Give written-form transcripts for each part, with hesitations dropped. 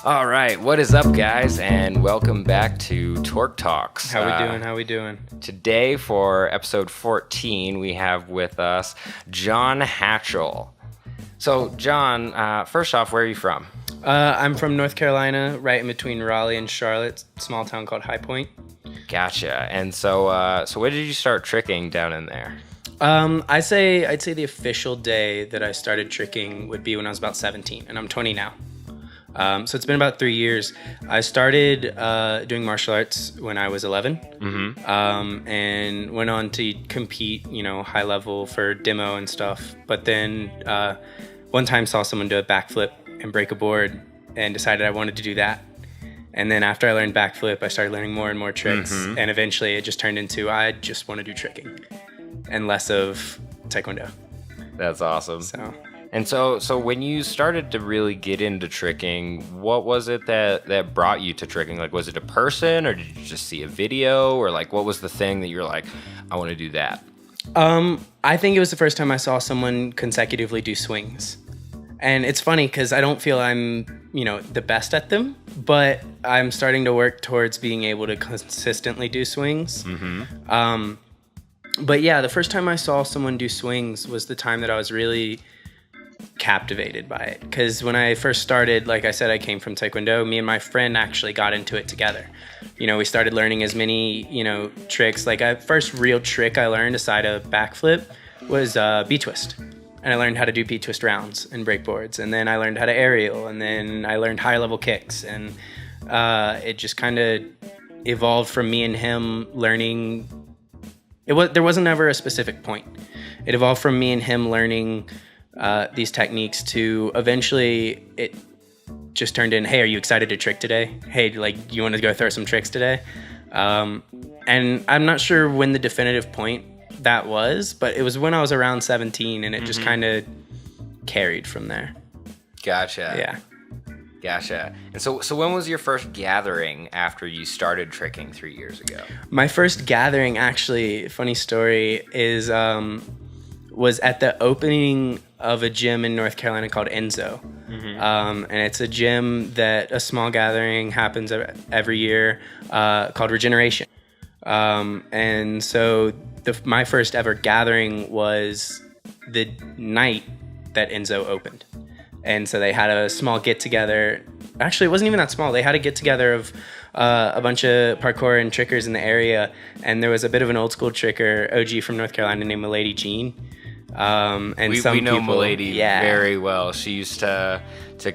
All right, what is up, guys, and welcome back to TorqueTalks. How we doing? Today, for episode 14, we have with us Jon Hatchell. So, Jon, first off, where are you from? I'm from North Carolina, right in between Raleigh and Charlotte, small town called High Point. Gotcha. And so when did you start tricking down in there? I'd say the official day that I started tricking would be when I was about 17, and I'm 20 now. So it's been about 3 years. I started doing martial arts when I was 11, and went on to compete, high level for demo and stuff. But then one time saw someone do a backflip and break a board and decided I wanted to do that. And then after I learned backflip, I started learning more and more tricks. And eventually it just turned into, I just want to do tricking and less of Taekwondo. That's awesome. So when you started to really get into tricking, what was it that brought you to tricking? Like, was it a person, or did you just see a video, or like, what was the thing that you're like, I want to do that? I think it was the first time I saw someone consecutively do swings. And it's funny because I don't feel I'm, the best at them, but I'm starting to work towards being able to consistently do swings. But yeah, the first time I saw someone do swings was the time that I was really captivated by it. Because when I first started, like I said, I came from Taekwondo. Me and my friend actually got into it together. We started learning as many, tricks. Like, first real trick I learned aside of backflip was B-twist. And I learned how to do B-twist rounds and breakboards. And then I learned how to aerial. And then I learned high-level kicks. And it just kind of evolved from me and him learning. There wasn't ever a specific point. It evolved from me and him learning these techniques to eventually it just turned in, hey, are you excited to trick today? Hey, like, you want to go throw some tricks today? And I'm not sure when the definitive point that was, but it was when I was around 17, and it just kind of carried from there. Gotcha. Yeah. Gotcha. And so when was your first gathering after you started tricking 3 years ago? My first gathering, actually, funny story, is was at the opening of a gym in North Carolina called Enzo. And it's a gym that a small gathering happens every year called Regeneration. And so my first ever gathering was the night that Enzo opened. And so they had a small get-together. Actually, it wasn't even that small. They had a get-together of a bunch of parkour and trickers in the area. And there was a bit of an old-school tricker, OG from North Carolina, named Milady Jean. And we know Milady very well. She used to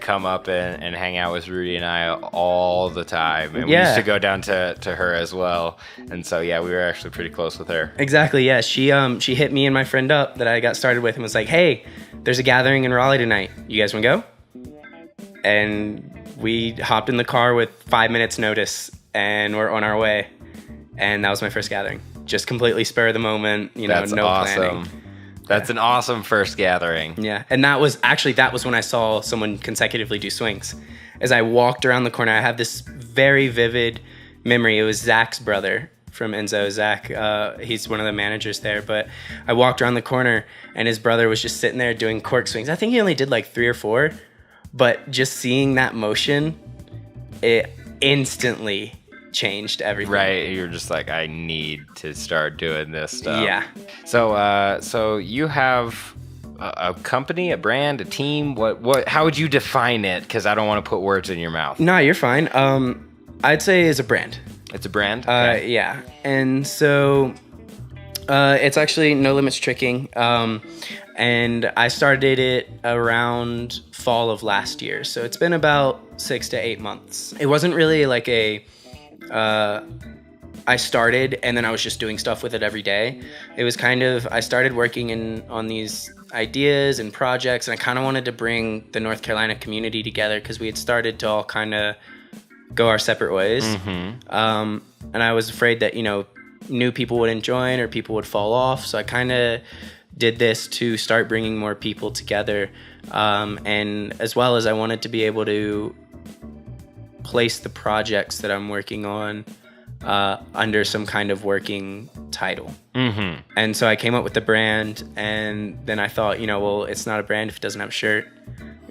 come up and hang out with Rudy and I all the time, and we used to go down to her as well. And so we were actually pretty close with her. Exactly. Yeah, she hit me and my friend up that I got started with and was like, hey, there's a gathering in Raleigh tonight, you guys want to go? And we hopped in the car with 5 minutes notice and we're on our way. And that was my first gathering, just completely spur of the moment. That's no awesome. Planning. That's an awesome first gathering. Yeah, and that was when I saw someone consecutively do swings. As I walked around the corner, I have this very vivid memory. It was Zach's brother from Enzo. Zach, he's one of the managers there. But I walked around the corner, and his brother was just sitting there doing cork swings. I think he only did like 3 or 4, but just seeing that motion, it instantly changed everything. Right, you're just like, I need to start doing this stuff. Yeah. So you have a company, a brand, a team. What? How would you define it? Because I don't want to put words in your mouth. No, you're fine. I'd say it's a brand. It's a brand. Okay. Yeah, and so it's actually No Limits Tricking. And I started it around fall of last year, so it's been about 6 to 8 months. It wasn't really like I started and then I was just doing stuff with it every day. It was kind of, I started working on these ideas and projects, and I kind of wanted to bring the North Carolina community together because we had started to all kind of go our separate ways. And I was afraid that, new people wouldn't join or people would fall off. So I kind of did this to start bringing more people together. And as well as I wanted to be able to place the projects that I'm working on under some kind of working title. And so I came up with the brand, and then I thought, well, it's not a brand if it doesn't have a shirt.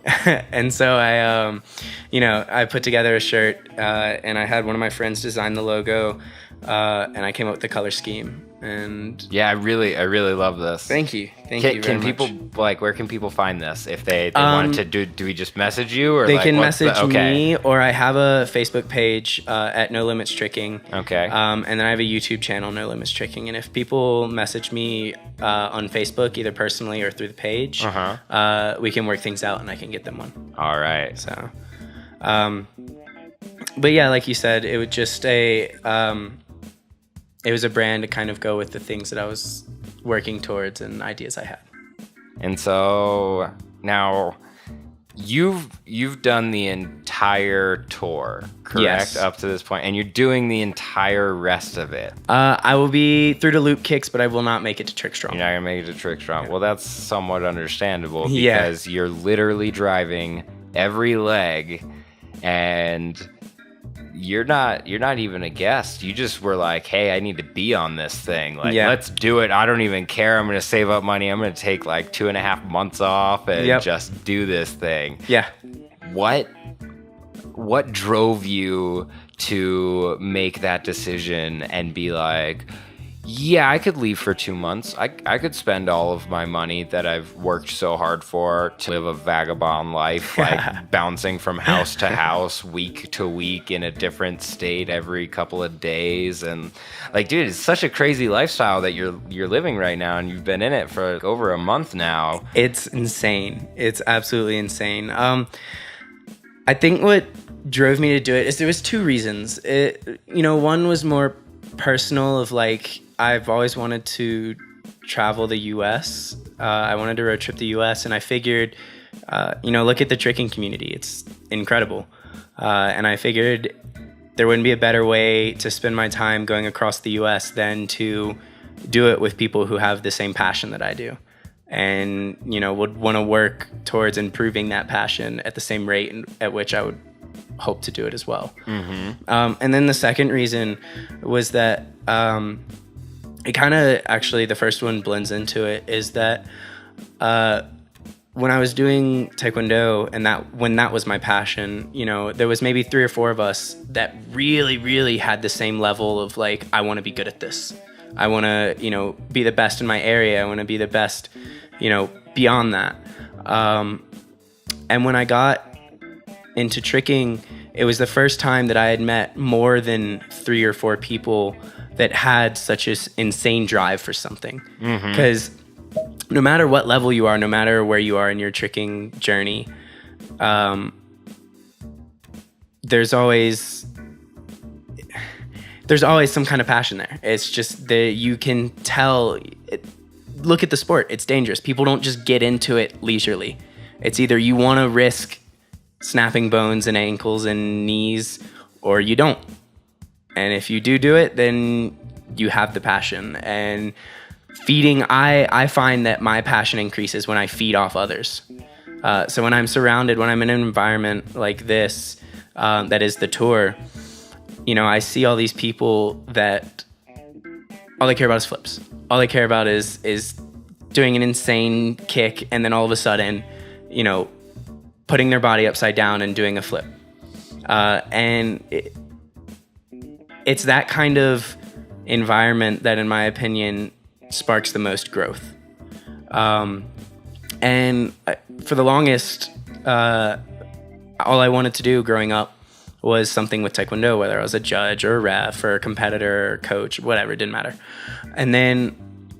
And so I put together a shirt, and I had one of my friends design the logo, and I came up with the color scheme. And yeah, I really love this. Thank you very Can much. people, like, where can people find this if they wanted to do we just message you, or they like, can message okay. me, or I have a Facebook page at No Limits Tricking. Okay. And then I have a YouTube channel, No Limits Tricking. And if people message me on Facebook, either personally or through the page, we can work things out and I can get them one. All right. So, but yeah, like you said, it was just it was a brand to kind of go with the things that I was working towards and ideas I had. And so now you've done the entire tour, correct? Yes. Up to this point, and you're doing the entire rest of it. I will be through to Loop Kicks, but I will not make it to Trick Strong. You're not gonna make it to Trick Strong. Yeah. Well, that's somewhat understandable Yeah. because you're literally driving every leg, and you're not even a guest. You just were like, hey, I need to be on this thing. Like, Yeah. let's do it. I don't even care. I'm going to save up money. I'm going to take like 2.5 months off and just do this thing. Yeah. What drove you to make that decision and be like, yeah, I could leave for 2 months. I could spend all of my money that I've worked so hard for to live a vagabond life, like bouncing from house to house, week to week in a different state every couple of days. And like, dude, it's such a crazy lifestyle that you're living right now, and you've been in it for like over a month now. It's insane. It's absolutely insane. I think what drove me to do it is there was two reasons. One was more personal, of like, I've always wanted to travel the US. I wanted to road trip the US, and I figured, look at the tricking community. It's incredible. And I figured there wouldn't be a better way to spend my time going across the US than to do it with people who have the same passion that I do, and, would want to work towards improving that passion at the same rate at which I would hope to do it as well. Mm-hmm. And then the second reason was that it kind of, actually, the first one blends into it, is that when I was doing Taekwondo, and when that was my passion, there was maybe 3 or 4 of us that really, really had the same level of like, I want to be good at this. I want to, be the best in my area. I want to be the best, beyond that. And when I got into tricking, it was the first time that I had met more than 3 or 4 people that had such an insane drive for something. Because no matter what level you are, no matter where you are in your tricking journey, there's always some kind of passion there. It's just that you can tell. Look at the sport. It's dangerous. People don't just get into it leisurely. It's either you want to risk snapping bones and ankles and knees, or you don't. And if you do it, then you have the passion. And feeding, I find that my passion increases when I feed off others. So when I'm in an environment like this, that is the tour, I see all these people that all they care about is flips. All they care about is doing an insane kick, and then all of a sudden, putting their body upside down and doing a flip. And it's that kind of environment that, in my opinion, sparks the most growth. And for the longest, all I wanted to do growing up was something with Taekwondo, whether I was a judge or a ref or a competitor or coach, whatever, it didn't matter. And then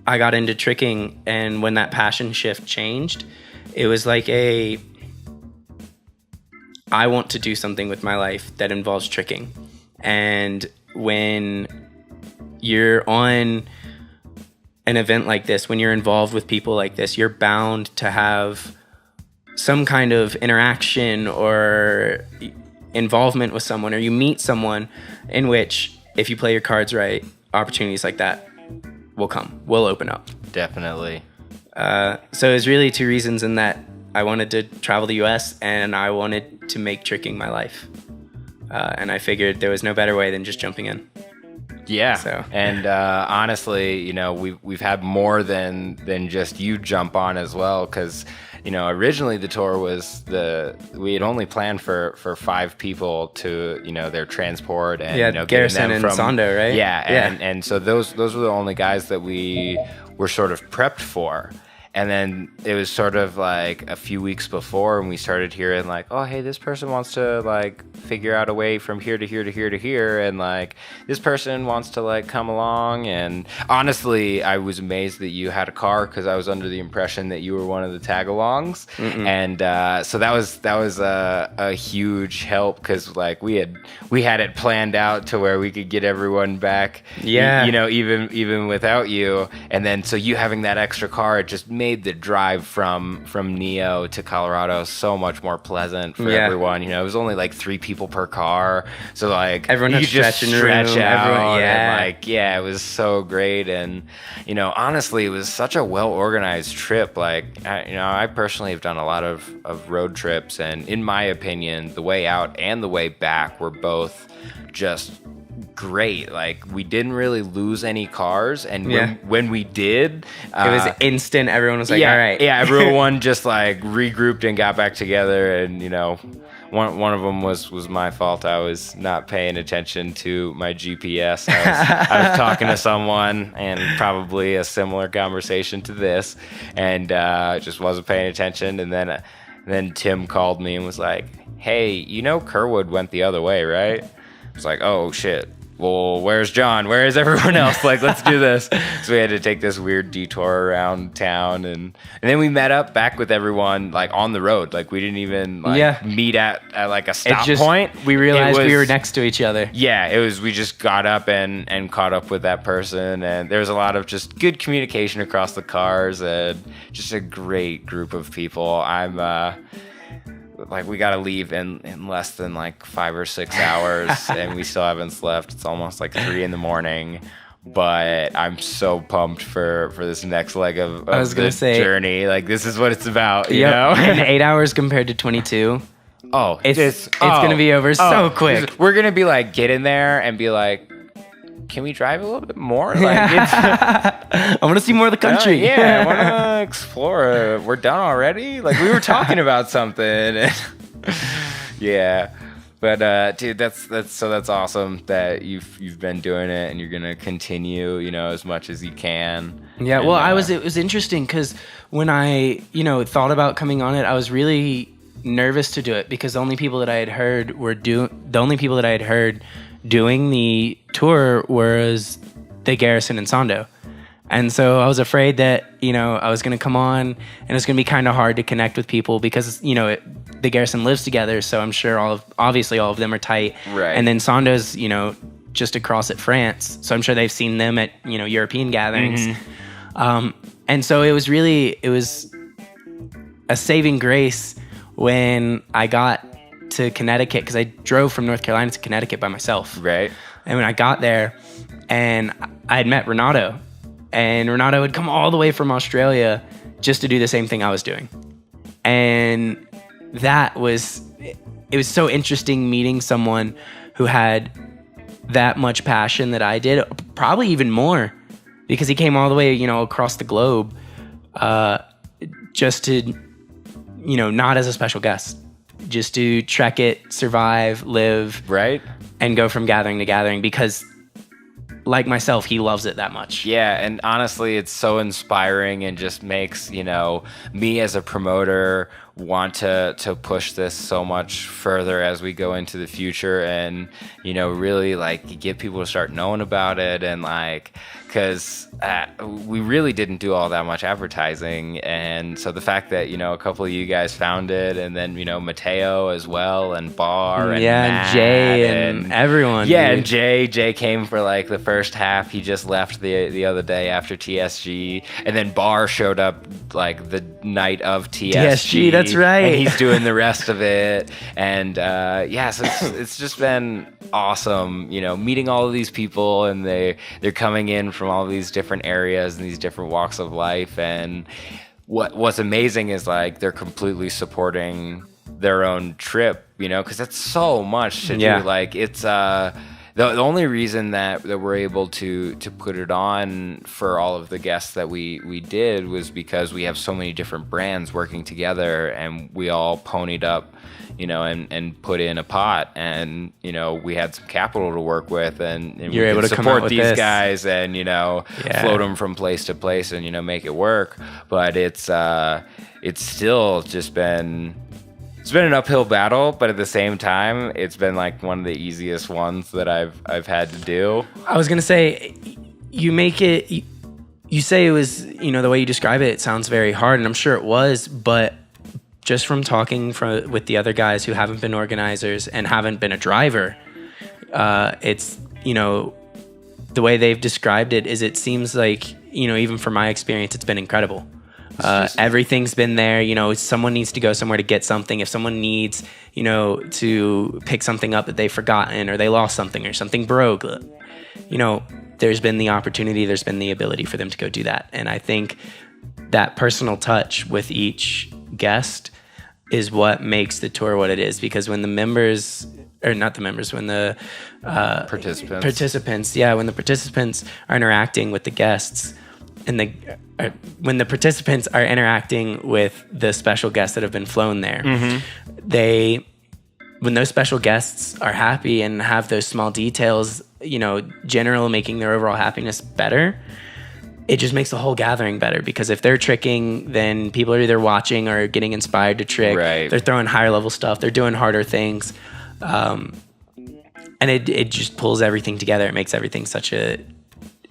I got into tricking, and when that passion shift changed, it was like I want to do something with my life that involves tricking. And when you're on an event like this, when you're involved with people like this, you're bound to have some kind of interaction or involvement with someone, or you meet someone in which, if you play your cards right, opportunities like that will open up. Definitely. So it was really 2 reasons, in that I wanted to travel the US and I wanted to make tricking my life. And I figured there was no better way than just jumping in. Yeah. So. And honestly, we've had more than just you jump on as well, because originally the tour we had only planned for 5 people to, their transport and, Garrison and Sandow, right? Yeah. And so those were the only guys that we were sort of prepped for. And then it was sort of like a few weeks before, and we started hearing like, oh, hey, this person wants to like figure out a way from here to here to here to here. And like this person wants to like come along. And honestly, I was amazed that you had a car, because I was under the impression that you were one of the tag-alongs. And so that was a huge help, because like we had it planned out to where we could get everyone back. Yeah. Even without you. And then so you having that extra car, it just made the drive from Neo to Colorado so much more pleasant for everyone. It was only like 3 people per car, so like everyone had stretch out. Everyone, and it was so great. And honestly, it was such a well organized trip. Like I personally have done a lot of road trips, and in my opinion, the way out and the way back were both just great. Like we didn't really lose any cars, and when we did, it was instant. Everyone was like, all right. Everyone just like regrouped and got back together. And one of them was my fault. I was not paying attention to my GPS. I was talking to someone, and probably a similar conversation to this, and just wasn't paying attention. And then Tim called me and was like, hey, Kerwood went the other way, right? I was like, oh shit, well, where's John? Where is everyone else? Like, let's do this. So we had to take this weird detour around town, and then we met up back with everyone like on the road. Like we didn't even meet at like a stop point. We realized we were next to each other. Yeah, we just got up and caught up with that person, and there was a lot of just good communication across the cars, and just a great group of people. Like we gotta leave in less than like 5 or 6 hours, and we still haven't slept. It's almost like 3 a.m, but I'm so pumped for this next leg of the journey. Like this is what it's about, you know? And 8 hours compared to 22. Oh, it's gonna be over so quick. We're gonna be like, get in there and be like, can we drive a little bit more? Like, I want to see more of the country. I want to explore. We're done already? Like, we were talking about something. Yeah. But, dude, that's awesome that you've been doing it, and you're going to continue, as much as you can. Yeah, and, well, it was interesting, because when I, thought about coming on it, I was really nervous to do it, because the only people that I had heard doing the tour was the Garrison and Sandow. And so I was afraid that, I was going to come on and it's going to be kind of hard to connect with people, because, the Garrison lives together. So I'm sure obviously all of them are tight. Right. And then Sandow's, just across at France. So I'm sure they've seen them at, European gatherings. Mm-hmm. And so it was a saving grace when I got to Connecticut, because I drove from North Carolina to Connecticut by myself. Right. And when I got there, and I had met Renato, and Renato had come all the way from Australia just to do the same thing I was doing. And it was so interesting meeting someone who had that much passion that I did, probably even more, because he came all the way, across the globe, just to, not as a special guest, just to trek it, survive, live, right, and go from gathering to gathering, because like myself, he loves it that much. Yeah, and honestly, it's so inspiring, and just makes, me as a promoter want to push this so much further as we go into the future, and, really like get people to start knowing about it, and like, because we really didn't do all that much advertising. And so the fact that, a couple of you guys found it, and then, Mateo as well, and Bar, and Matt, and Jay, and everyone. Yeah, dude. And Jay came for like the first half. He just left the other day after TSG, and then Bar showed up like the night of TSG. That's right. And he's doing the rest of it. And so it's just been awesome, meeting all of these people, and they're coming in from all these different areas and these different walks of life. And what's amazing is like they're completely supporting their own trip, because that's so much to do. Like it's the only reason that we're able to put it on for all of the guests that we did was because we have so many different brands working together, and we all ponied up, and put in a pot, and we had some capital to work with, and you're able to support these guys, and float them from place to place, and make it work. But it's still just been. It's been an uphill battle, but at the same time, it's been like one of the easiest ones that I've had to do. I was gonna say, you make it. You say it was, the way you describe it, it sounds very hard, and I'm sure it was. But just from talking with the other guys who haven't been organizers and haven't been a driver, it's the way they've described it is, it seems like even from my experience, it's been incredible. Everything's been there. If someone needs to go somewhere to get something, if someone needs, to pick something up that they've forgotten, or they lost something, or something broke, there's been the opportunity, there's been the ability for them to go do that. And I think that personal touch with each guest is what makes the tour what it is. Because when the members, or not the members, when the participants, when the participants are interacting with the guests, and when the participants are interacting with the special guests that have been flown there, when those special guests are happy and have those small details, generally making their overall happiness better, it just makes the whole gathering better. Because if they're tricking, then people are either watching or getting inspired to trick. Right. They're throwing higher level stuff. They're doing harder things. And it just pulls everything together. It makes everything such a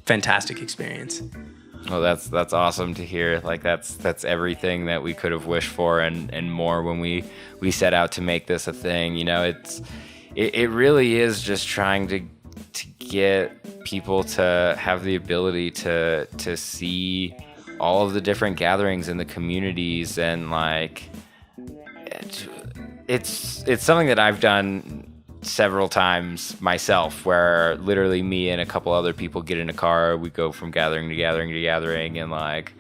fantastic experience. Well, that's awesome to hear. Like that's everything that we could have wished for and more when we set out to make this a thing. It really is just trying to get people to have the ability to see all of the different gatherings in the communities, and like it's something that I've done several times myself, where literally me and a couple other people get in a car, we go from gathering to gathering to gathering, and like,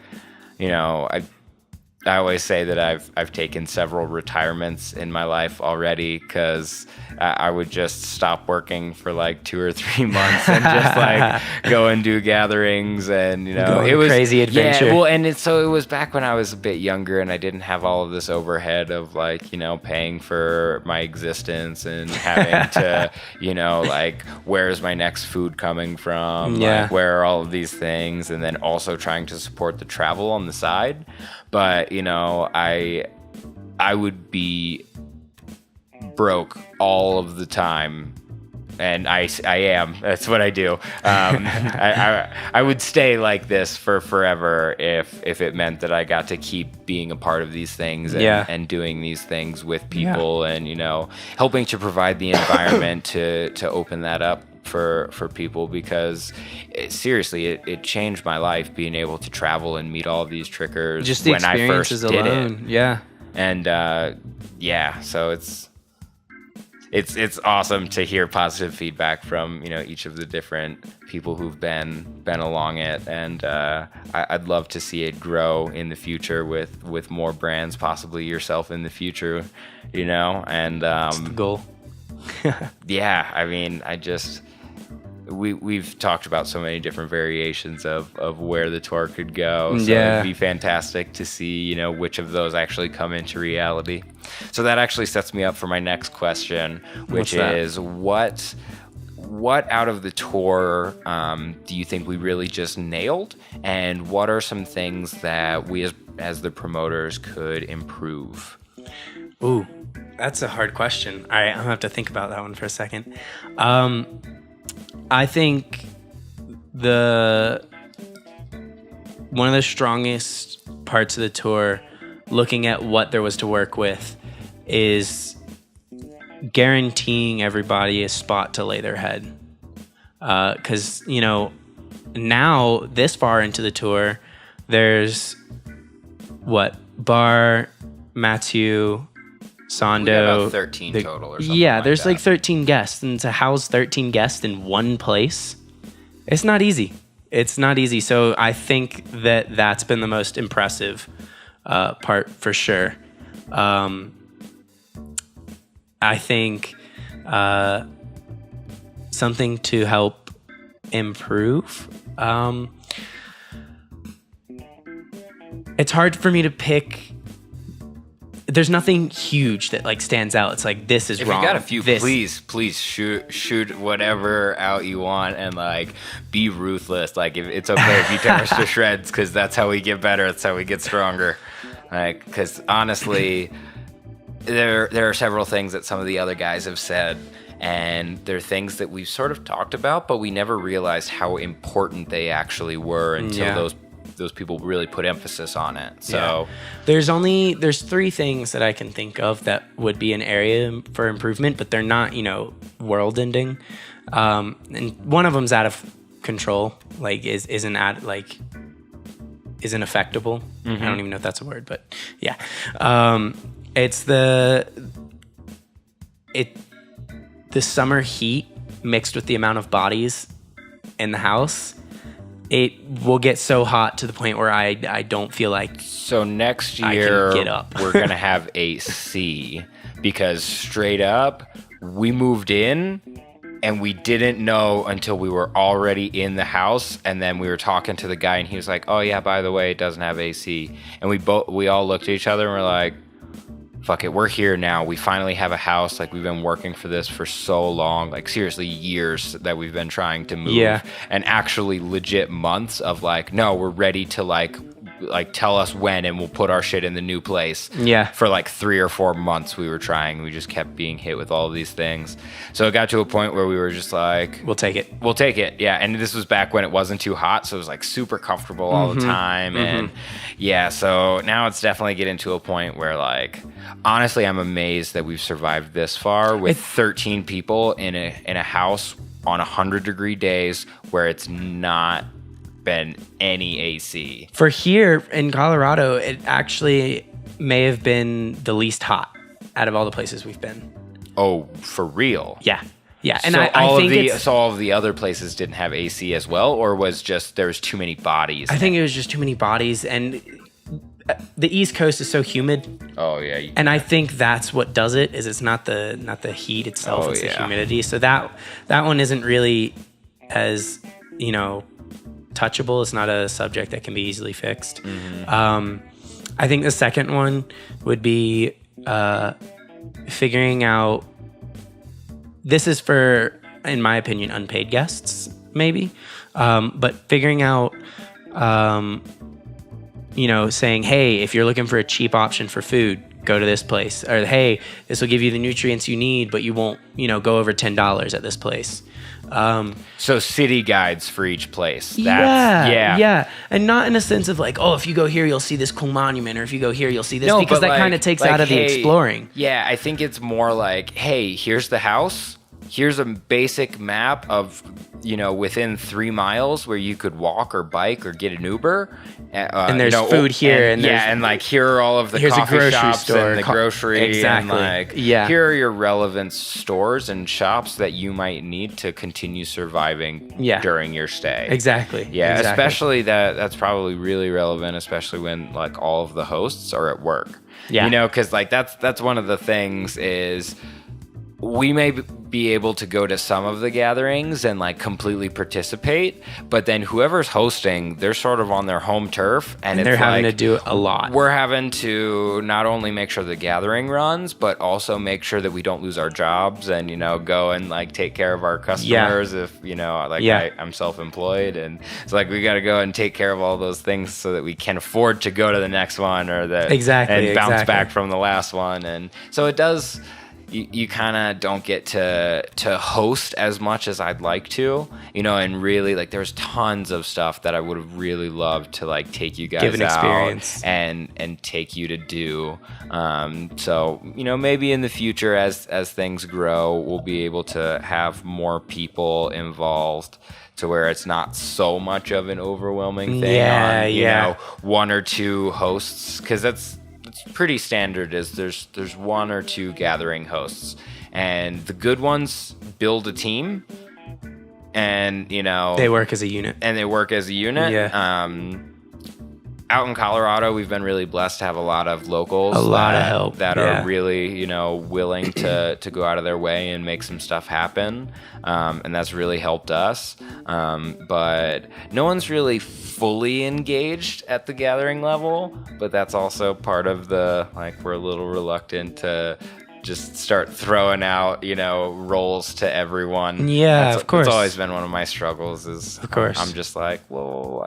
I always say that I've taken several retirements in my life already, because I would just stop working for like 2 or 3 months and just like go and do gatherings, and it was crazy adventure. Yeah, well, and it was back when I was a bit younger and I didn't have all of this overhead of like paying for my existence and having to like, where's my next food coming from? Yeah. Like, where are all of these things? And then also trying to support the travel on the side. But I would be broke all of the time, and I am. That's what I do. I would stay like this for forever if it meant that I got to keep being a part of these things and doing these things with people, and helping to provide the environment to open that up for people, because seriously, it changed my life being able to travel and meet all of these trickers just the when I first did alone. it. And so it's awesome to hear positive feedback from each of the different people who've been along it, and I'd love to see it grow in the future with more brands, possibly yourself in the future, and that's the goal. Yeah, I mean, we've talked about so many different variations of where the tour could go. So it'd be fantastic to see, which of those actually come into reality. So that actually sets me up for my next question, which is what out of the tour do you think we really just nailed? And what are some things that we as the promoters could improve? Ooh, that's a hard question. All right, I'm gonna have to think about that one for a second. I think one of the strongest parts of the tour, looking at what there was to work with, is guaranteeing everybody a spot to lay their head. Because, now this far into the tour, there's Bar, Matthew, Sandow. About 13 total or something. Yeah, there's like 13 guests, and to house 13 guests in one place, it's not easy. It's not easy. So I think that's been the most impressive part for sure. I think something to help improve. It's hard for me to pick. There's nothing huge that like stands out. It's like, this is wrong. If you got a few, please shoot whatever out you want, and like be ruthless. Like, if it's okay if you tear us to shreds, because that's how we get better. That's how we get stronger. Like, because honestly, there are several things that some of the other guys have said, and they're things that we've sort of talked about, but we never realized how important they actually were until those people really put emphasis on it. So there's 3 things that I can think of that would be an area for improvement, but they're not, world ending. And one of them's out of control, like isn't affectable. I don't even know if that's a word, but yeah. It's the summer heat mixed with the amount of bodies in the house. It will get so hot to the point where I don't feel like. So next year I can get up. We're gonna have AC, because straight up we moved in and we didn't know until we were already in the house, and then we were talking to the guy and he was like, "Oh yeah, by the way, it doesn't have AC." And we all looked at each other and we're like, fuck it, we're here now. We finally have a house. Like, we've been working for this for so long, like seriously years that we've been trying to move. Yeah. And actually legit months of like, no, we're ready to like tell us when and we'll put our shit in the new place. Yeah. For like 3 or 4 months we were trying. We just kept being hit with all of these things. So it got to a point where we were just like, we'll take it. Yeah. And this was back when it wasn't too hot, so it was like super comfortable all the time. And yeah, so now it's definitely getting to a point where like, honestly, I'm amazed that we've survived this far with 13 people in a house on 100-degree days where it's not been any AC. For here in Colorado, it actually may have been the least hot out of all the places we've been. Oh, for real? Yeah. And so I think all of the other places didn't have AC as well, or was just there was too many bodies? I think it was just too many bodies, and the East Coast is so humid. Oh yeah. And I think that's what does it. Is it's not the heat itself, it's the humidity. So that one isn't really as touchable. It's not a subject that can be easily fixed. I think the second one would be figuring out. This is for, in my opinion, unpaid guests, maybe, but figuring out. Saying, hey, if you're looking for a cheap option for food, go to this place. Or, hey, this will give you the nutrients you need, but you won't, go over $10 at this place. So city guides for each place. Yeah. And not in a sense of like, oh, if you go here, you'll see this cool monument, or if you go here, you'll see this, because that kind of takes out of the exploring. Yeah, I think it's more like, hey, here's the house. Here's a basic map of, within 3 miles where you could walk or bike or get an Uber. And there's food here. And like, here are all of the coffee shops and the grocery. Exactly. And like, here are your relevant stores and shops that you might need to continue surviving during your stay. Exactly. Yeah, especially that's probably really relevant, especially when like all of the hosts are at work. Yeah. Because like that's one of the things is, we may be able to go to some of the gatherings and like completely participate, but then whoever's hosting, they're sort of on their home turf, and they're having to do a lot. We're having to not only make sure the gathering runs, but also make sure that we don't lose our jobs and go and like take care of our customers. If I'm self-employed, and it's like we got to go and take care of all those things so that we can afford to go to the next one, or and bounce back from the last one. And so it does. You kind of don't get to host as much as I'd like to, and really like there's tons of stuff that I would have really loved to like take you guys out and take you to do. So maybe in the future as things grow, we'll be able to have more people involved to where it's not so much of an overwhelming thing on 1 or 2 hosts, because that's pretty standard. Is there's 1 or 2 gathering hosts, and the good ones build a team, and they work as a unit. Yeah. out in Colorado, we've been really blessed to have a lot of locals, of help that are really, willing to go out of their way and make some stuff happen. And that's really helped us. But no one's really fully engaged at the gathering level, but that's also part of we're a little reluctant to just start throwing out, roles to everyone. Yeah, of course. It's always been one of my struggles is, of course, I'm just like, well,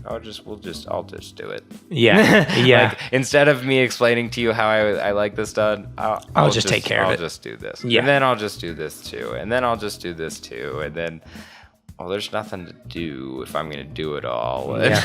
I'll just do it. Yeah. Yeah. Instead of me explaining to you how I like this done, I'll just take care of it. I'll just do this. Yeah. And then I'll just do this too. And then I'll just do this too. And then, there's nothing to do if I'm going to do it all. Yeah.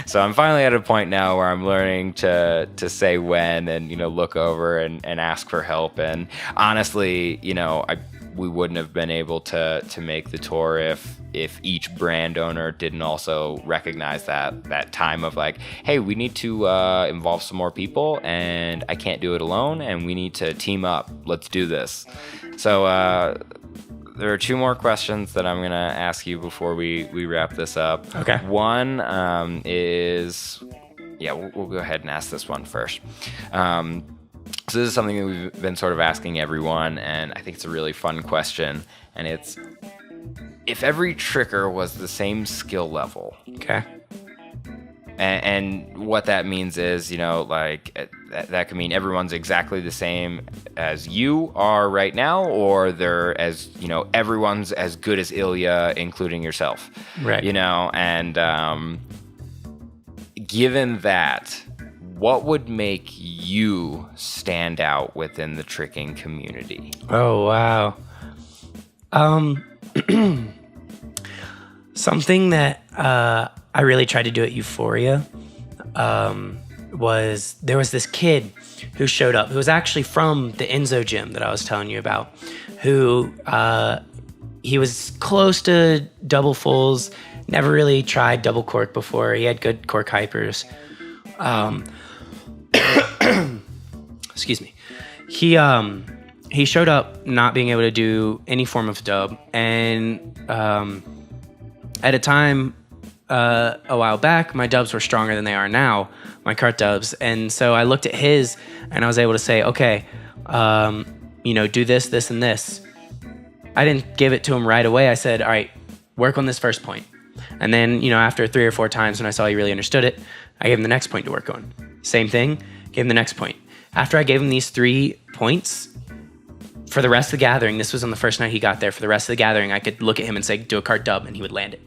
So I'm finally at a point now where I'm learning to say when and, look over and ask for help. And honestly, we wouldn't have been able to make the tour if each brand owner didn't also recognize that time of like, hey, we need to involve some more people and I can't do it alone and we need to team up. Let's do this. So there are two more questions that I'm going to ask you before we wrap this up. Okay. One is, we'll go ahead and ask this one first. So this is something that we've been sort of asking everyone, and I think it's a really fun question. And it's, if every tricker was the same skill level. Okay. And what that means is, that could mean everyone's exactly the same as you are right now, or they're as, everyone's as good as Ilya, including yourself. Right. And given that, what would make you stand out within the tricking community? Oh, wow. Something that I really tried to do at Euphoria was there was this kid who showed up who was actually from the Enzo gym that I was telling you about, who he was close to double fulls, never really tried double cork before. He had good cork hypers. Excuse me. He showed up not being able to do any form of dub, and at a time a while back, my dubs were stronger than they are now, my cart dubs. And so I looked at his and I was able to say, okay, do this, this, and this. I didn't give it to him right away. I said, all right, work on this first point. And then, after 3 or 4 times when I saw he really understood it, I gave him the next point to work on. Same thing, gave him the next point. After I gave him these 3 points, for the rest of the gathering, this was on the first night he got there, for the rest of the gathering, I could look at him and say, do a cart dub, and he would land it.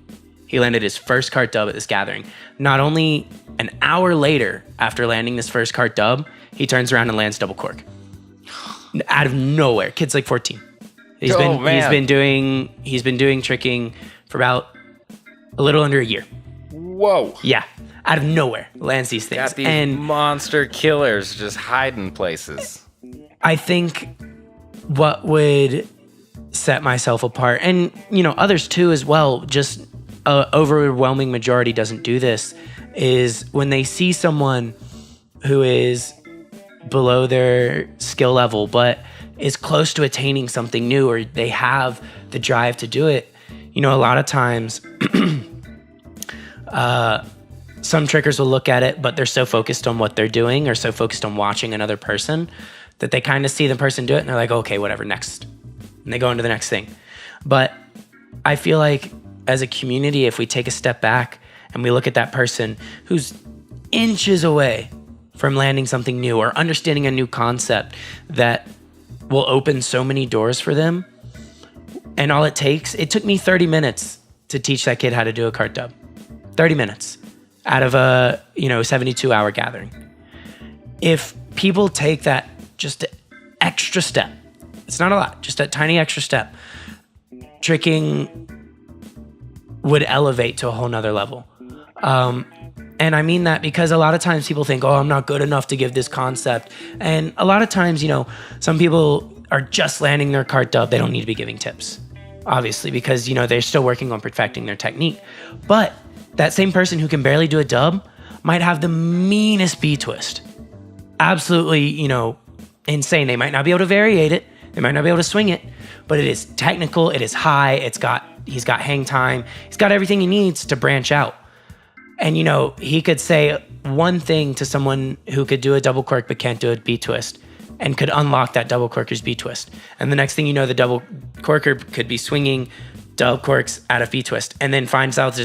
He landed his first cart dub at this gathering. Not only an hour later, after landing this first cart dub, he turns around and lands double cork. Out of nowhere. Kid's like 14. He's been doing tricking for about a little under a year. Whoa. Yeah. Out of nowhere, lands these things. Got these monster killers just hiding places. I think what would set myself apart, and others too as well, just an overwhelming majority doesn't do this, is when they see someone who is below their skill level but is close to attaining something new, or they have the drive to do it. A lot of times some trickers will look at it, but they're so focused on what they're doing or so focused on watching another person that they kind of see the person do it and they're like, okay, whatever, next. And they go into the next thing. But I feel like as a community, if we take a step back and we look at that person who's inches away from landing something new or understanding a new concept that will open so many doors for them, and all it took me 30 minutes to teach that kid how to do a cart dub. 30 minutes out of a 72-hour gathering. If people take that just an extra step, it's not a lot, just a tiny extra step, tricking would elevate to a whole nother level. And I mean that because a lot of times people think, oh, I'm not good enough to give this concept. And a lot of times, some people are just landing their cart dub. They don't need to be giving tips, obviously, because, they're still working on perfecting their technique. But that same person who can barely do a dub might have the meanest B twist. Absolutely, insane. They might not be able to variate it. They might not be able to swing it, but it is technical. It is high. He's got hang time. He's got everything he needs to branch out. And, he could say, one thing to someone who could do a double cork but can't do a B twist and could unlock that double corker's B twist. And the next thing you know, the double corker could be swinging double corks out of B twist, and then finds out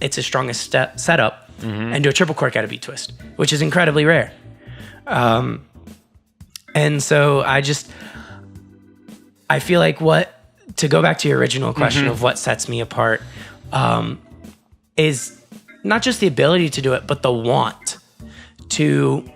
it's his strongest setup and do a triple cork out of B twist, which is incredibly rare. And so I feel like to go back to your original question of what sets me apart, is not just the ability to do it, but the want to.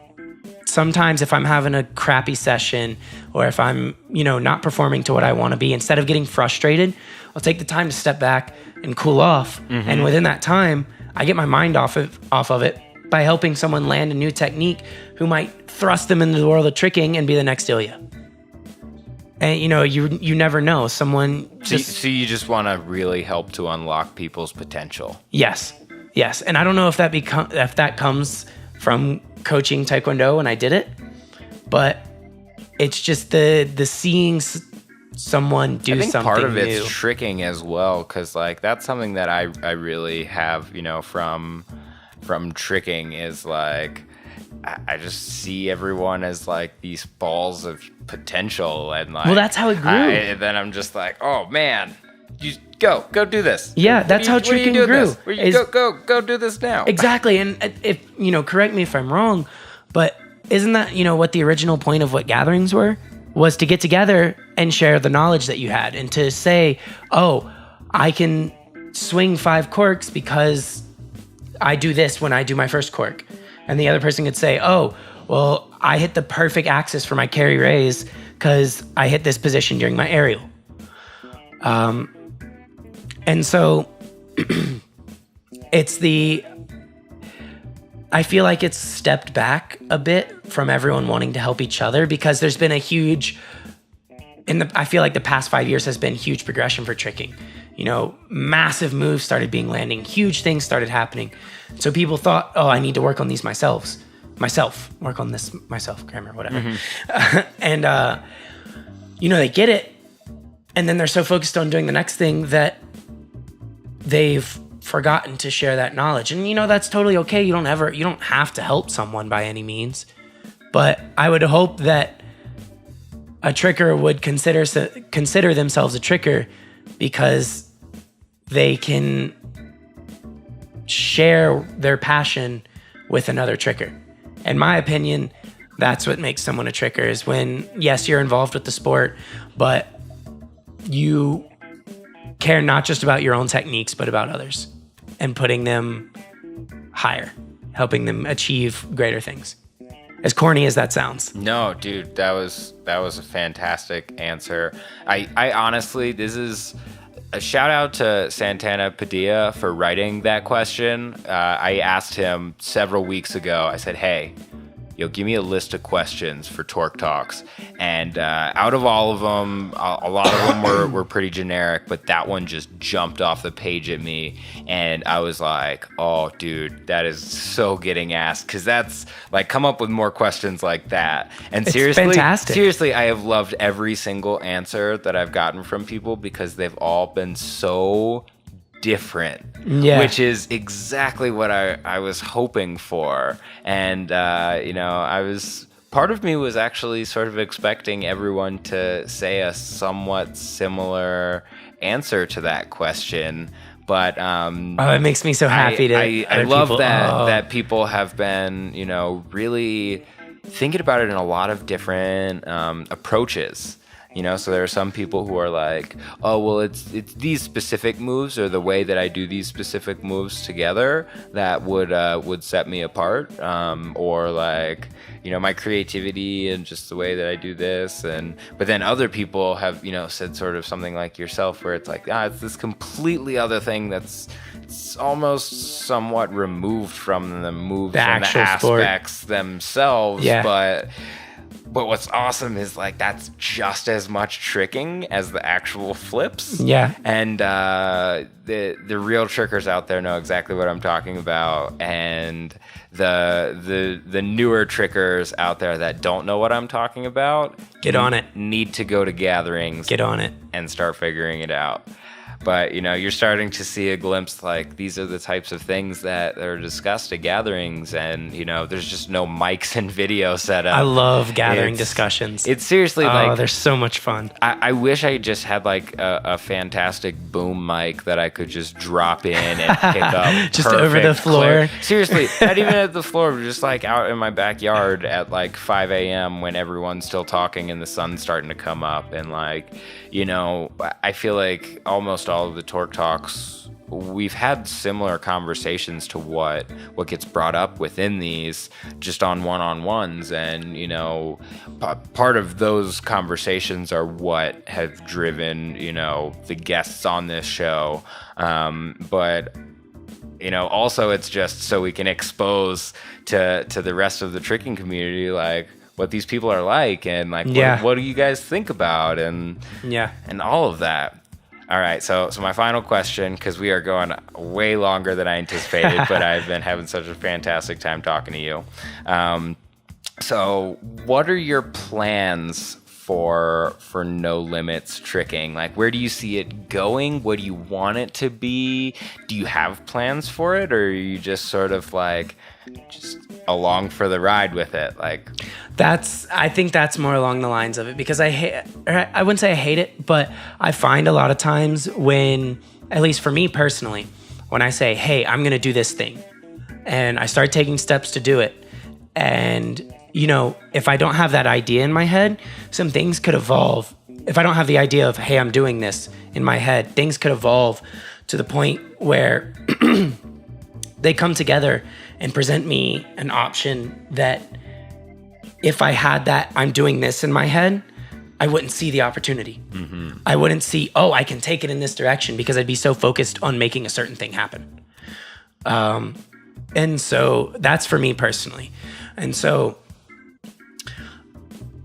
Sometimes if I'm having a crappy session, or if I'm, not performing to what I want to be, instead of getting frustrated, I'll take the time to step back and cool off. And within that time, I get my mind off of it by helping someone land a new technique who might thrust them into the world of tricking and be the next Ilya. And you never know. Someone just so you just want to really help to unlock people's potential. Yes. And I don't know if that comes from coaching Taekwondo and I did it, but it's just the seeing someone do something new. I think part of it's tricking as well, because like that's something that I really have, from tricking is like I just see everyone as like these balls of potential, and like, well, that's how it grew. And then I'm just like, oh man, you go do this. Yeah, that's how tricking grew. Go do this now. Exactly. And if correct me if I'm wrong, but isn't that what the original point of what gatherings was to get together and share the knowledge that you had, and to say, oh, I can swing 5 corks because I do this when I do my first cork. And the other person could say, oh, well, I hit the perfect axis for my carry raise because I hit this position during my aerial. And so I feel like it's stepped back a bit from everyone wanting to help each other, because there's been a huge, I feel like the past 5 years has been huge progression for tricking. Massive moves started being landing, huge things started happening. So people thought, oh, I need to work on these myself, work on this myself, grammar, whatever. And, they get it. And then they're so focused on doing the next thing that they've forgotten to share that knowledge. And, that's totally okay. You don't have to help someone by any means. But I would hope that a tricker would consider themselves a tricker because they can share their passion with another tricker. In my opinion, that's what makes someone a tricker, is when, yes, you're involved with the sport, but you care not just about your own techniques, but about others, and putting them higher, helping them achieve greater things. As corny as that sounds. No, dude, that was a fantastic answer. I honestly, this is a shout out to Santana Padilla for writing that question. I asked him several weeks ago. I said, hey, give me a list of questions for TorqueTalks. And out of all of them, a lot of them were pretty generic, but that one just jumped off the page at me. And I was like, oh, dude, that is so getting asked. Because that's like, come up with more questions like that. And it's fantastic. Seriously, I have loved every single answer that I've gotten from people, because they've all been so different, which is exactly what I was hoping for. And part of me was actually sort of expecting everyone to say a somewhat similar answer to that question, but it makes me so happy I love that people have been really thinking about it in a lot of different approaches. So there are some people who are like, oh, well, it's these specific moves, or the way that I do these specific moves together that would set me apart, or like, my creativity and just the way that I do this. But then other people have, said sort of something like yourself, where it's like, it's this completely other thing it's almost somewhat removed from the moves and the aspects sport themselves. Yeah. But what's awesome is like that's just as much tricking as the actual flips. Yeah. And the real trickers out there know exactly what I'm talking about. And the newer trickers out there that don't know what I'm talking about, get on it. Need to go to gatherings. Get on it. And start figuring it out. But, you know, you're starting to see a glimpse, like, these are the types of things that are discussed at gatherings, and, you know, there's just no mics and video set up. I love gathering discussions. It's seriously like... Oh, they're so much fun. I wish I just had, like, a fantastic boom mic that I could just drop in and pick up. Just over the floor. Seriously, not even at the floor, just, like, out in my backyard at, like, 5 a.m. when everyone's still talking and the sun's starting to come up. And, like, you know, I feel like almost all of the Torque Talks, we've had similar conversations to what gets brought up within these, just on one-on-ones. And, you know, part of those conversations are what have driven, you know, the guests on this show. But, you know, also it's just so we can expose to the rest of the tricking community, like, what these people are like, and, like, what do you guys think about, and all of that. All right, so my final question, because we are going way longer than I anticipated, but I've been having such a fantastic time talking to you. So what are your plans for No Limits Tricking? Like, where do you see it going? What do you want it to be? Do you have plans for it, or are you just sort of like just along for the ride with it? Like, I think that's more along the lines of it, because I wouldn't say I hate it, but I find a lot of times when, at least for me personally, when I say, hey, I'm going to do this thing, and I start taking steps to do it, and, you know, if I don't have that idea in my head, some things could evolve. If I don't have the idea of, hey, I'm doing this in my head, things could evolve to the point where they come together and present me an option that, if I had that, I'm doing this in my head, I wouldn't see the opportunity. Mm-hmm. I wouldn't see, oh, I can take it in this direction, because I'd be so focused on making a certain thing happen. And so that's for me personally. And so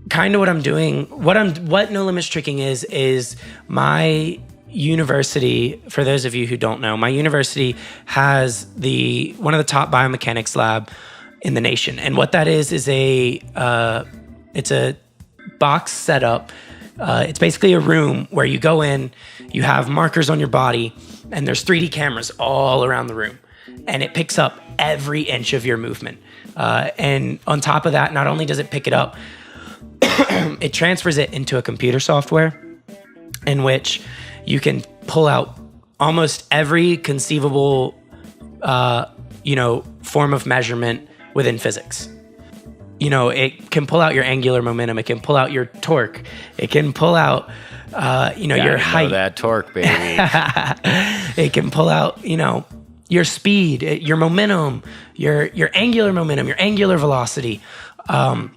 kind of what I'm doing, what No Limits Tricking is my university. For those of you who don't know, my university has one of the top biomechanics lab in the nation. And what that is it's a box setup. It's basically a room where you go in, you have markers on your body, and there's 3D cameras all around the room. And it picks up every inch of your movement. And on top of that, not only does it pick it up, it transfers it into a computer software in which you can pull out almost every conceivable, form of measurement within physics. You know, it can pull out your angular momentum. It can pull out your torque. It can pull out, your height. That torque, baby. It can pull out, your speed, your momentum, your angular momentum, your angular velocity. And,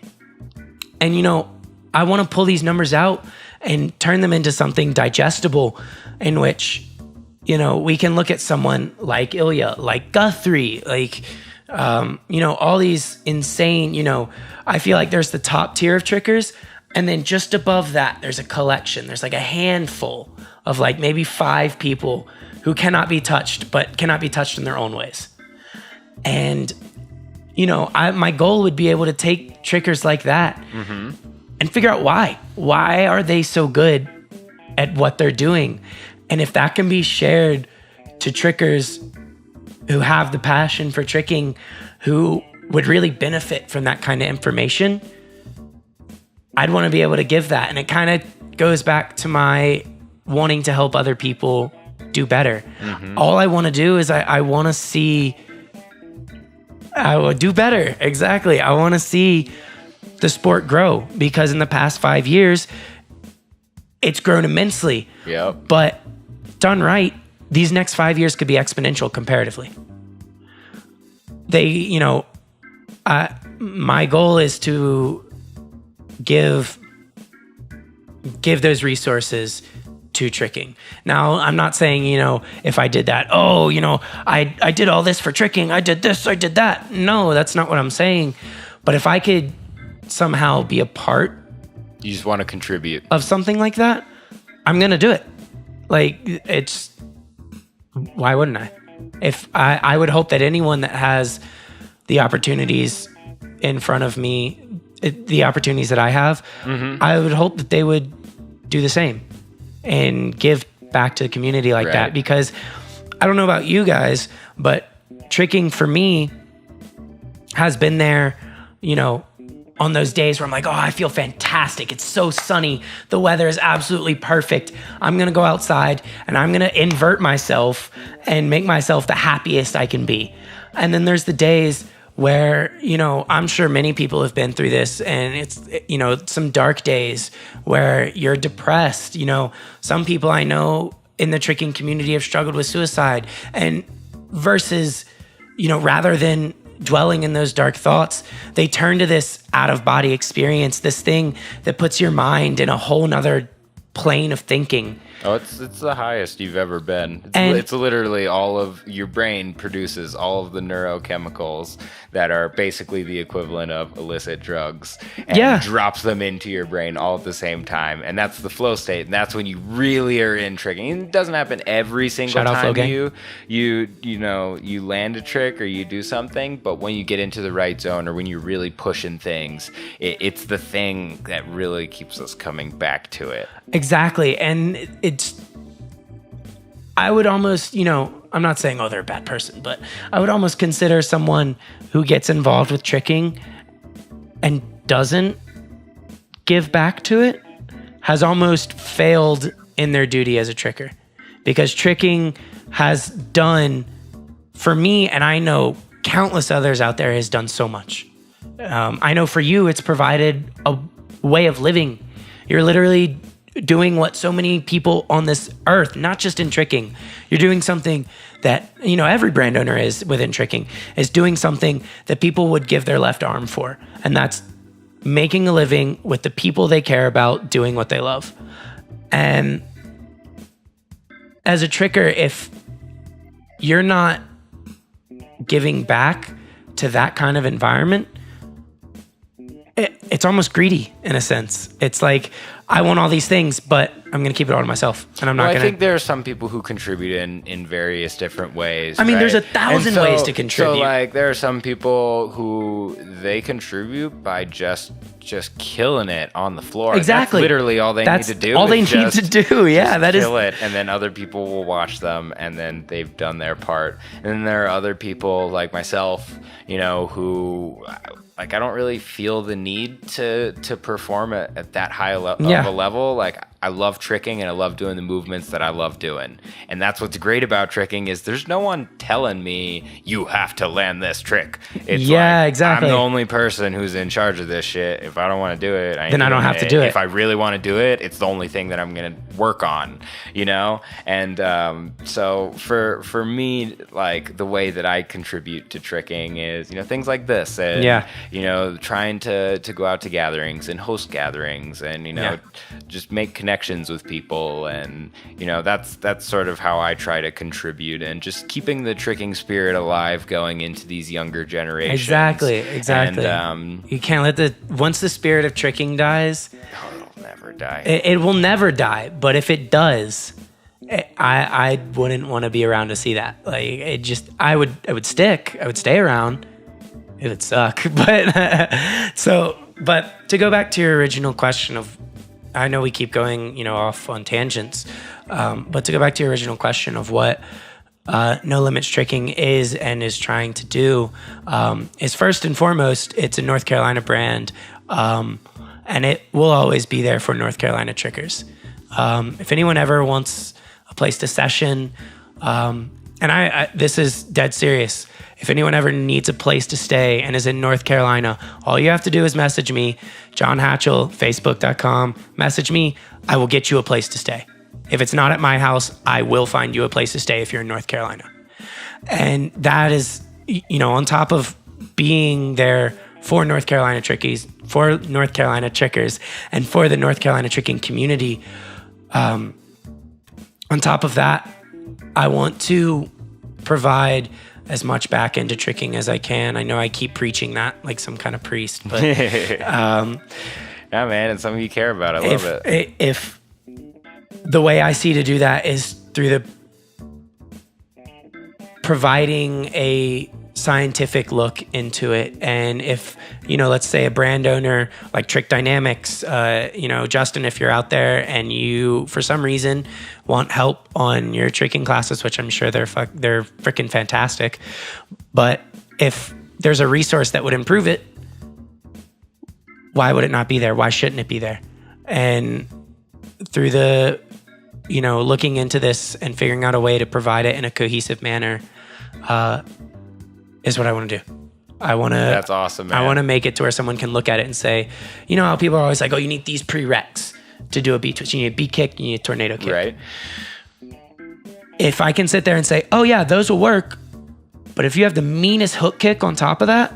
I want to pull these numbers out and turn them into something digestible in which, we can look at someone like Ilya, like Guthrie, like, all these insane, I feel like there's the top tier of trickers. And then just above that, there's a collection. There's like a handful of like maybe 5 people who cannot be touched, but cannot be touched in their own ways. And, my goal would be able to take trickers like that and figure out why. Why are they so good at what they're doing? And if that can be shared to trickers who have the passion for tricking, who would really benefit from that kind of information, I'd want to be able to give that. And it kind of goes back to my wanting to help other people do better. All I want to do is I want to see, I will do better. Exactly. I want to see the sport grow, because in the past 5 years, it's grown immensely. Yep. But done right, these next 5 years could be exponential comparatively. My goal is to give those resources to tricking. Now, I'm not saying, if I did that, I did all this for tricking, I did this, I did that. No, that's not what I'm saying. But if I could somehow be a part, you just want to contribute of something like that, I'm going to do it. Like, why wouldn't I? If I would hope that anyone that has the opportunities in front of me, the opportunities that I have, I would hope that they would do the same and give back to the community like Right. that, because I don't know about you guys, but tricking for me has been there, you know, on those days where I'm like, oh, I feel fantastic. It's so sunny. The weather is absolutely perfect. I'm going to go outside and I'm going to invert myself and make myself the happiest I can be. And then there's the days where, you know, I'm sure many people have been through this, and it's, you know, some dark days where you're depressed. You know, some people I know in the tricking community have struggled with suicide, and versus, you know, rather than dwelling in those dark thoughts, they turn to this out of body experience, this thing that puts your mind in a whole nother plane of thinking. Oh, it's the highest you've ever been. It's literally all of your brain produces all of the neurochemicals that are basically the equivalent of illicit drugs, and drops them into your brain all at the same time. And that's the flow state. And that's when you really are in tricking. It doesn't happen every single time you land a trick or you do something, but when you get into the right zone or when you're really pushing things, it's the thing that really keeps us coming back to it. Exactly. And I would almost, you know, I'm not saying, oh, they're a bad person, but I would almost consider someone who gets involved with tricking and doesn't give back to it has almost failed in their duty as a tricker, because tricking has done for me, and I know countless others out there, has done so much. I know for you, it's provided a way of living. You're literally doing what so many people on this earth, not just in tricking, you're doing something that, you know, every brand owner is within tricking, is doing something that people would give their left arm for. And that's making a living with the people they care about, doing what they love. And as a tricker, if you're not giving back to that kind of environment, it's almost greedy in a sense. It's like, I want all these things, but I'm going to keep it all to myself. And I'm not going to. I think there are some people who contribute in various different ways. I mean, right? there's 1,000 ways to contribute. So, like, there are some people who they contribute by just killing it on the floor. Exactly. That's literally all they need to do. All they need to do. Yeah, that is. Kill it, and then other people will watch them, and then they've done their part. And then there are other people like myself, you know, who, like, I don't really feel the need to perform at that high of a level. Like, I love tricking and I love doing the movements that I love doing. And that's what's great about tricking, is there's no one telling me you have to land this trick. It's exactly. I'm the only person who's in charge of this shit. If I don't want to do it, then I don't have to do it. If I really want to do it, it's the only thing that I'm going to work on, you know? And so for me, like, the way that I contribute to tricking is, you know, things like this. And, you know, trying to go out to gatherings and host gatherings and, you know, just make connections with people. And, you know, that's sort of how I try to contribute, and just keeping the tricking spirit alive going into these younger generations. Exactly. And, you can't let once the spirit of tricking dies, it'll never die. It will never die. But if it does, I wouldn't want to be around to see that. Like, it just, I would stay around. It would suck. But but to go back to your original question of, I know we keep going, you know, off on tangents, but to go back to your original question of what No Limits Tricking is and is trying to do, is first and foremost, it's a North Carolina brand, and it will always be there for North Carolina trickers. If anyone ever wants a place to session, and I this is dead serious, if anyone ever needs a place to stay and is in North Carolina, all you have to do is message me, Jon Hatchell, facebook.com, message me. I will get you a place to stay. If it's not at my house, I will find you a place to stay if you're in North Carolina. And that is, you know, on top of being there for North Carolina trickies, for North Carolina trickers, and for the North Carolina tricking community, on top of that, I want to provide as much back into tricking as I can. I know I keep preaching that like some kind of priest, but yeah, man, it's something you care about. I love it. If the way I see to do that is through the providing a scientific look into it. And if, let's say a brand owner like Trick Dynamics, Justin, if you're out there and you, for some reason, want help on your tricking classes, which I'm sure they're freaking fantastic. But if there's a resource that would improve it, why would it not be there? Why shouldn't it be there? And through the, looking into this and figuring out a way to provide it in a cohesive manner, is what I want to do. That's awesome, man. I want to make it to where someone can look at it and say, how people are always like, oh, you need these prereqs to do a beat twitch. You need a beat kick, you need a tornado kick. Right. If I can sit there and say, oh yeah, those will work, but if you have the meanest hook kick on top of that,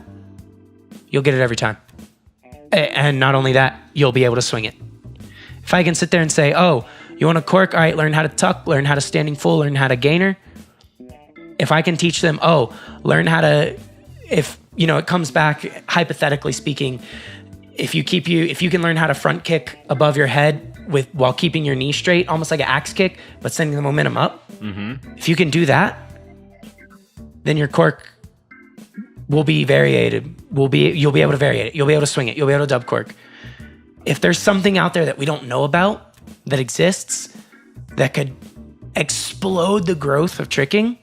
you'll get it every time. And not only that, you'll be able to swing it. If I can sit there and say, oh, you want to cork? All right, learn how to tuck, learn how to standing full, learn how to gainer. If I can teach them, learn how to, if, it comes back, hypothetically speaking, if you can learn how to front kick above your head while keeping your knee straight, almost like an axe kick, but sending the momentum up. Mm-hmm. If you can do that, then your cork will be variated. You'll be able to variate it. You'll be able to swing it. You'll be able to dub cork. If there's something out there that we don't know about that exists that could explode the growth of tricking,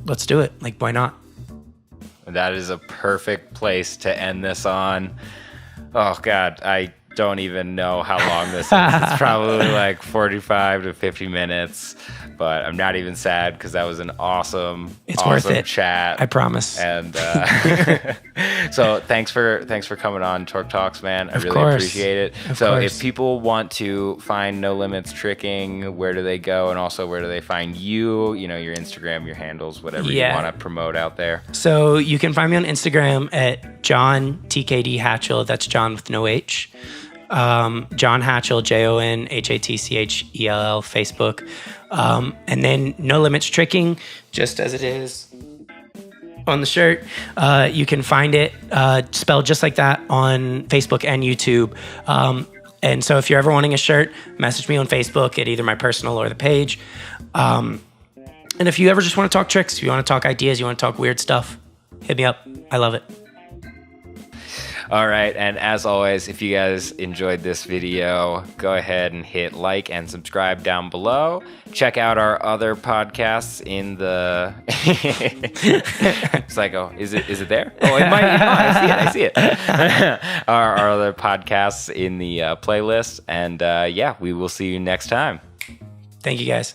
let's do it. Like, why not? That is a perfect place to end this on. Oh, God, I don't even know how long this is. It's probably like 45 to 50 minutes, but I'm not even sad because that was an awesome worth it. Chat. I promise. And so thanks for coming on TorqueTalks, man. I really appreciate it. So if people want to find No Limits Tricking, where do they go? And also, where do they find you? Your Instagram, your handles, whatever you want to promote out there. So you can find me on Instagram at Jon TKD Hatchell. That's John with no H. Jon Hatchell, JonHatchell, Facebook. And then No Limits Tricking, just as it is on the shirt. You can find it spelled just like that on Facebook and YouTube. And so if you're ever wanting a shirt, message me on Facebook at either my personal or the page. And if you ever just want to talk tricks, if you want to talk ideas, you want to talk weird stuff, hit me up. I love it. All right, and as always, if you guys enjoyed this video, go ahead and hit like and subscribe down below. Check out our other podcasts in the... It's like, oh, is it there? Oh, it might. I see it. Our other podcasts in the playlist, and we will see you next time. Thank you, guys.